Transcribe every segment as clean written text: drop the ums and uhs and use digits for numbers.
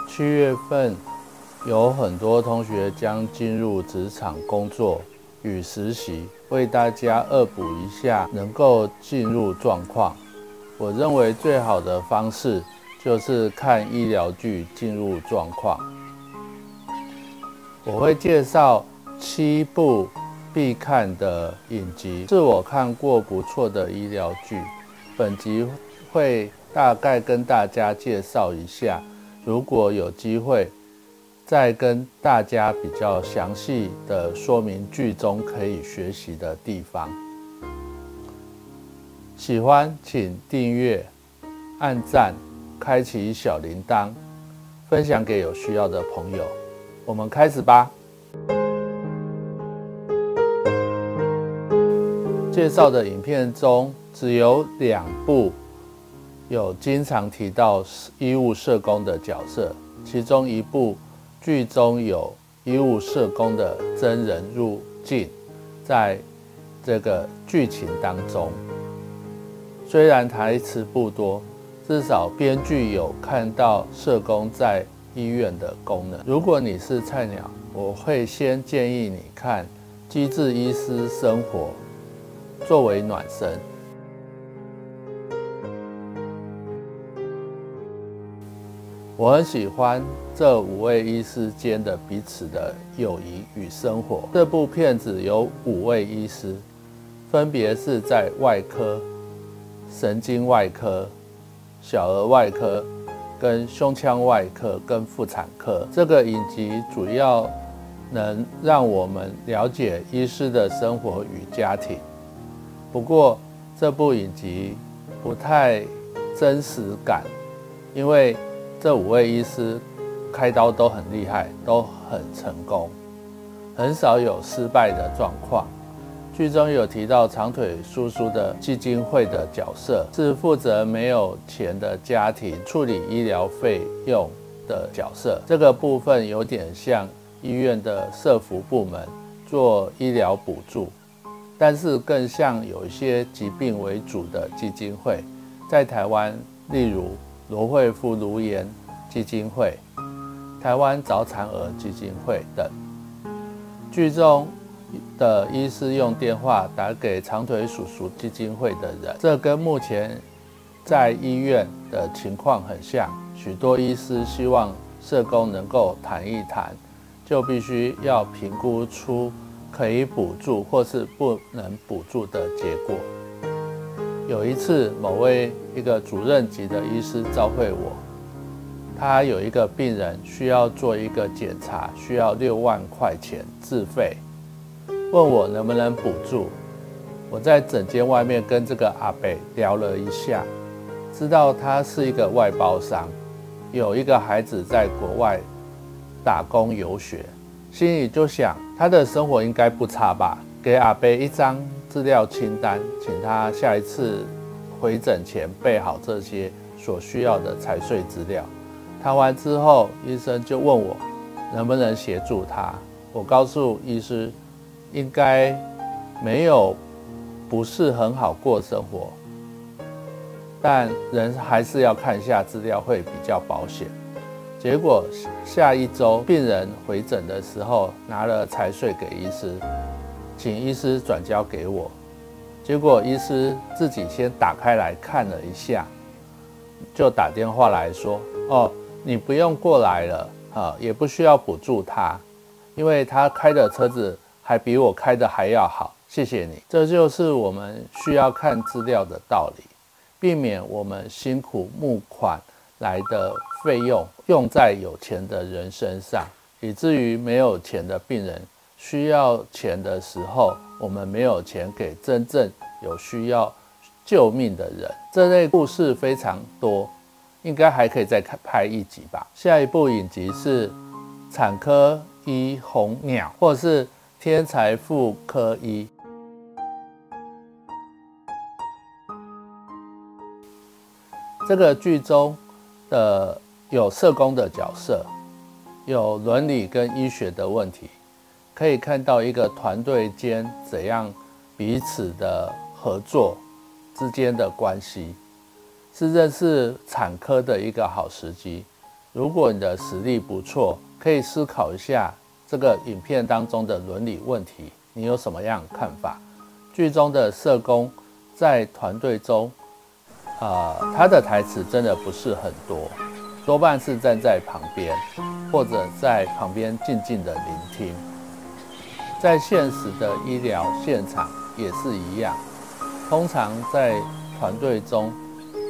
7月份有很多同学将进入职场工作与实习，为大家恶补一下能够进入状况。我认为最好的方式就是看医疗剧进入状况。我会介绍7部必看的影集，是我看过不错的医疗剧。本集会大概跟大家介绍一下，如果有机会再跟大家比较详细的说明剧中可以学习的地方。喜欢请订阅、按赞、开启小铃铛，分享给有需要的朋友。我们开始吧。介绍的影片中只有2部有经常提到医务社工的角色，其中一部剧中有医务社工的真人入境，在这个剧情当中，虽然台词不多，至少编剧有看到社工在医院的功能。如果你是菜鸟，我会先建议你看《机智医师生活》作为暖身。我很喜欢这5位医师间的彼此的友谊与生活。这部片子有5位医师，分别是在外科、神经外科、小儿外科、跟胸腔外科跟妇产科。这个影集主要能让我们了解医师的生活与家庭。不过这部影集不太真实感，因为这5位医师开刀都很厉害，都很成功，很少有失败的状况。剧中有提到长腿叔叔的基金会的角色，是负责没有钱的家庭处理医疗费用的角色。这个部分有点像医院的社福部门做医疗补助，但是更像有一些疾病为主的基金会，在台湾例如罗惠夫卢颜基金会、台湾早产儿基金会等。剧中的医师用电话打给长腿叔叔基金会的人，这跟目前在医院的情况很像。许多医师希望社工能够谈一谈，就必须要评估出可以补助或是不能补助的结果。有一次，一个主任级的医师召会我，他有一个病人需要做一个检查，需要6万块钱自费，问我能不能补助。我在诊间外面跟这个阿伯聊了一下，知道他是一个外包商，有一个孩子在国外打工游学，心里就想他的生活应该不差吧，给阿伯一张资料清单，请他下一次回诊前备好这些所需要的财税资料。谈完之后，医生就问我能不能协助他。我告诉医师，应该没有不是很好过生活，但人还是要看一下资料会比较保险。结果下一周病人回诊的时候，拿了财税给医师，请医师转交给我。结果医师自己先打开来看了一下，就打电话来说：“哦，你不用过来了，也不需要补助他，因为他开的车子还比我开的还要好，谢谢你。”这就是我们需要看资料的道理，避免我们辛苦募款来的费用用在有钱的人身上，以至于没有钱的病人需要钱的时候，我们没有钱给真正有需要救命的人。这类故事非常多，应该还可以再拍1集吧。下一部影集是产科医红鸟，或是天才妇科医。这个剧中有社工的角色，有伦理跟医学的问题，可以看到一个团队间怎样彼此的合作，之间的关系，是认识产科的一个好时机。如果你的实力不错，可以思考一下这个影片当中的伦理问题，你有什么样的看法？剧中的社工在团队中，他的台词真的不是很多，多半是站在旁边，或者在旁边静静的聆听。在现实的医疗现场也是一样，通常在团队中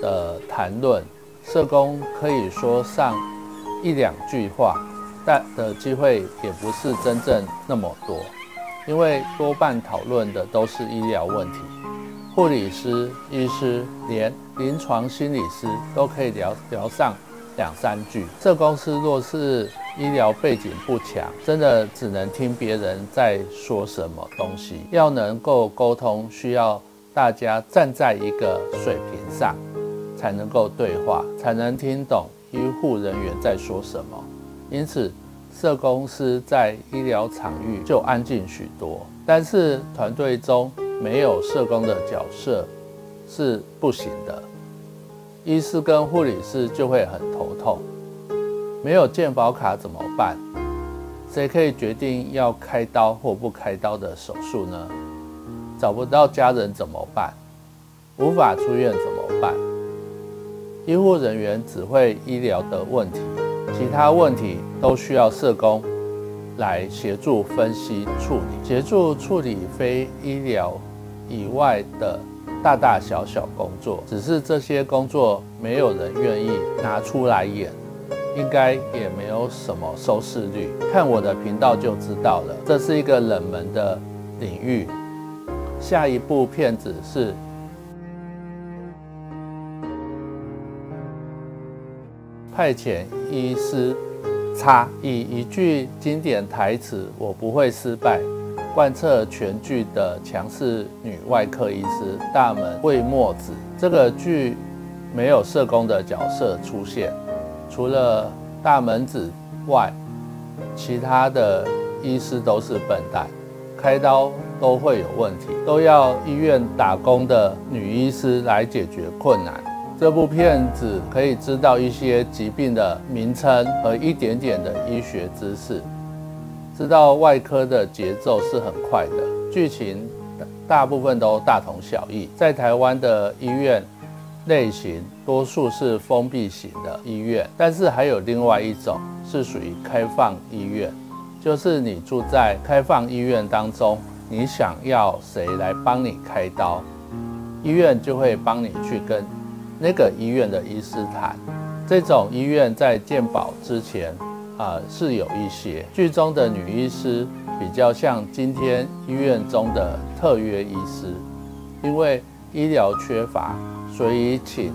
的谈论，社工可以说上1、2句话，但的机会也不是真正那么多，因为多半讨论的都是医疗问题。护理师、医师，连临床心理师都可以聊上2、3句。社工师若是医疗背景不强，真的只能听别人在说什么东西。要能够沟通，需要大家站在一个水平上，才能够对话，才能听懂医护人员在说什么。因此，社工师在医疗场域就安静许多。但是团队中没有社工的角色是不行的，医师跟护理师就会很头痛。没有健保卡怎么办？谁可以决定要开刀或不开刀的手术呢？找不到家人怎么办？无法出院怎么办？医护人员只会医疗的问题，其他问题都需要社工来协助分析处理，协助处理非医疗以外的大大小小工作。只是这些工作没有人愿意拿出来演，应该也没有什么收视率。看我的频道就知道了，这是一个冷门的领域。下一部片子是派遣医师差，以一句经典台词“我不会失败”贯彻全剧的强势女外科医师大门未末子。这个剧没有社工的角色出现，除了大门子外，其他的医师都是笨蛋，开刀都会有问题，都要医院打工的女医师来解决困难。这部片子可以知道一些疾病的名称和一点点的医学知识，知道外科的节奏是很快的，剧情大部分都大同小异。在台湾的医院类型多数是封闭型的医院，但是还有另外一种是属于开放医院，就是你住在开放医院当中，你想要谁来帮你开刀，医院就会帮你去跟那个医院的医师谈。这种医院在健保之前是有一些。剧中的女医师比较像今天医院中的特约医师，因为医疗缺乏，所以请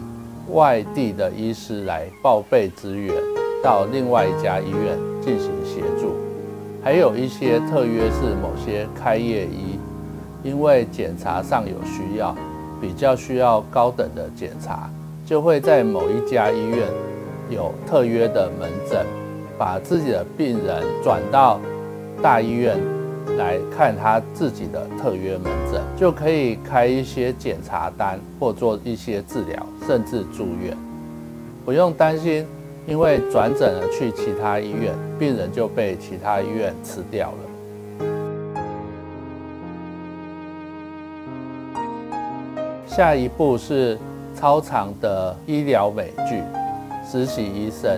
外地的医师来报备资源到另外一家医院进行协助。还有一些特约是某些开业医，因为检查上有需要，比较需要高等的检查，就会在某一家医院有特约的门诊，把自己的病人转到大医院来看他自己的特约门诊，就可以开一些检查单或做一些治疗，甚至住院。不用担心因为转诊了去其他医院，病人就被其他医院吃掉了。下一部是超长的医疗美剧《实习医生》，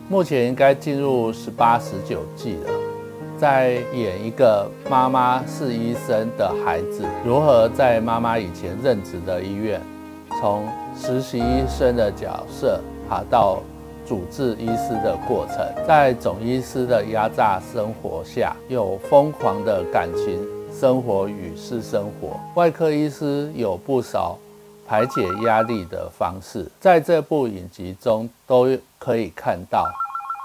目前应该进入18、19季了，在演一个妈妈是医生的孩子如何在妈妈以前任职的医院，从实习医生的角色爬到主治医师的过程，在总医师的压榨生活下，有疯狂的感情生活与私生活。外科医师有不少排解压力的方式，在这部影集中都可以看到。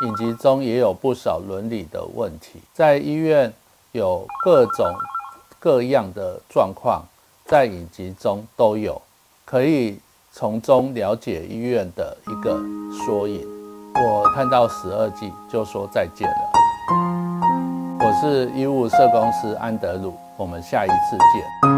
影集中也有不少伦理的问题，在医院有各种各样的状况，在影集中都有，可以从中了解医院的一个缩影。我看到12季就说再见了。我是医务社工师安德鲁，我们下一次见。